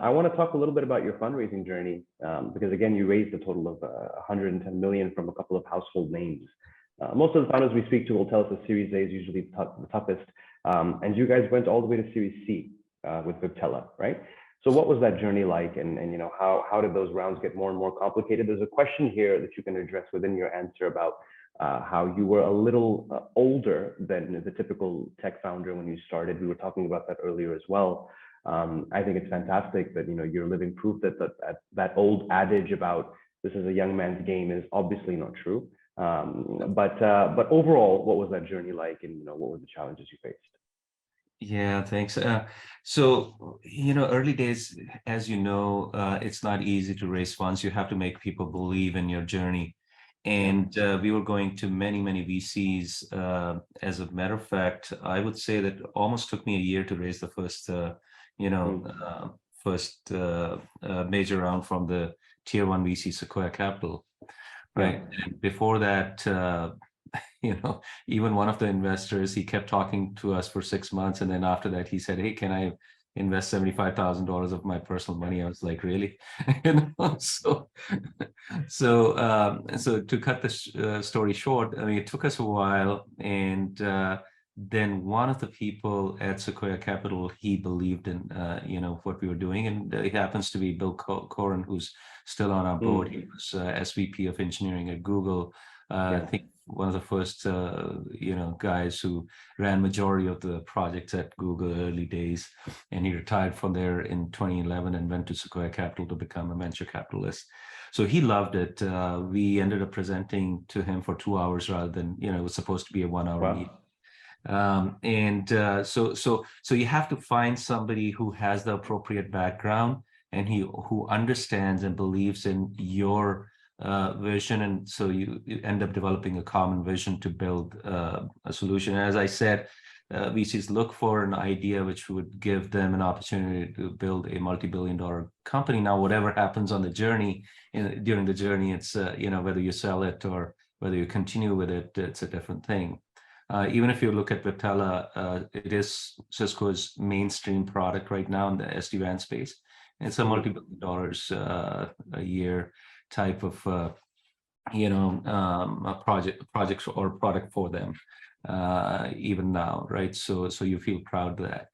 I want to talk a little bit about your fundraising journey because again, you raised a total of 110 million from a couple of household names. Most of the founders we speak to will tell us the Series A is usually the toughest, and you guys went all the way to Series C with Viptela, right? So what was that journey like, and how did those rounds get more and more complicated? There's a question here that you can address within your answer about how you were a little older than the typical tech founder when you started. We were talking about that earlier as well. I think it's fantastic that you're living proof that that old adage about this is a young man's game is obviously not true. But overall, what was that journey like, and what were the challenges you faced? Yeah, thanks. So, early days, as it's not easy to raise funds. You have to make people believe in your journey. And we were going to many, many VCs. As a matter of fact, I would say that almost took me a year to raise the first, major round from the tier one VC, Sequoia Capital. Right. And before that, even one of the investors, he kept talking to us for 6 months. And then after that, he said, "Hey, can I invest $75,000 of my personal money?" I was like, "Really?" So to cut the story short, I mean, it took us a while. And then one of the people at Sequoia Capital, he believed in, what we were doing. And it happens to be Bill Coren, who's still on our board. He was SVP of engineering at Google. I think one of the first, guys who ran majority of the projects at Google early days, and he retired from there in 2011 and went to Sequoia Capital to become a venture capitalist. So he loved it. We ended up presenting to him for 2 hours rather than, it was supposed to be a 1 hour meeting. So you have to find somebody who has the appropriate background and who understands and believes in your vision, and so you end up developing a common vision to build a solution. And as I said, VCs look for an idea which would give them an opportunity to build a multi-billion-dollar company. Now, whatever happens on the journey, during the journey, it's whether you sell it or whether you continue with it, it's a different thing. Even if you look at Viptela, it is Cisco's mainstream product right now in the SD-WAN space. It's a multi-billion dollars a year type of a project or product for them even now, right? So you feel proud of that.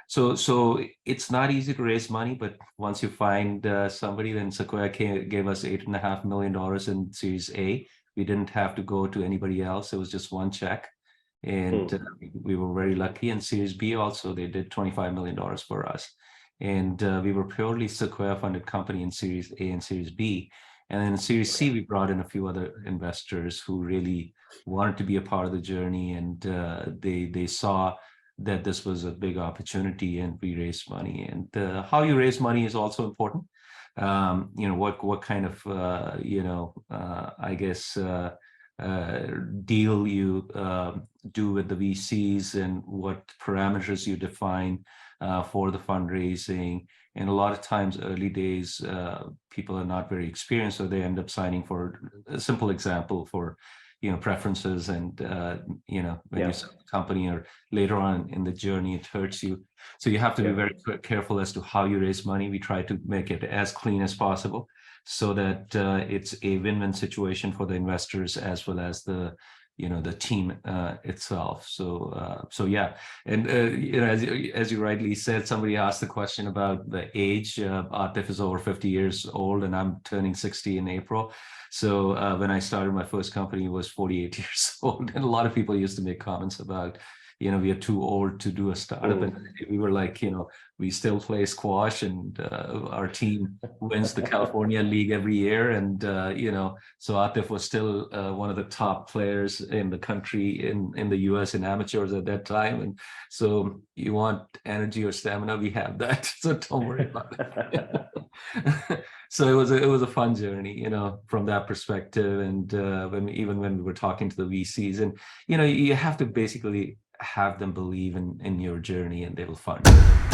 So it's not easy to raise money, but once you find somebody, then Sequoia gave us $8.5 million in Series A. We didn't have to go to anybody else. It was just one check, and we were very lucky. And Series B also, they did $25 million for us, and we were purely Sequoia funded company in Series A and Series B. And then in Series C, we brought in a few other investors who really wanted to be a part of the journey, and they saw that this was a big opportunity, and we raised money. And how you raise money is also important. What kind of deal you do with the VCs, and what parameters you define for the fundraising. And a lot of times, early days, people are not very experienced, so they end up signing for a simple example for, preferences. And, when you sell the company or later on in the journey, it hurts you. So you have to be very careful as to how you raise money. We try to make it as clean as possible so that it's a win-win situation for the investors as well as the team itself. So yeah. And as you rightly said, somebody asked the question about the age. Atif is over 50 years old, and I'm turning 60 in April. So when I started my first company, I was 48 years old, and a lot of people used to make comments about, we are too old to do a startup. And we were like, we still play squash, and our team wins the California League every year. And, so Atif was still one of the top players in the country, in the US in amateurs at that time. And so you want energy or stamina, we have that. So don't worry about it. So it was a fun journey, from that perspective. And when we were talking to the VCs, and, you have to basically have them believe in your journey, and they will fund it.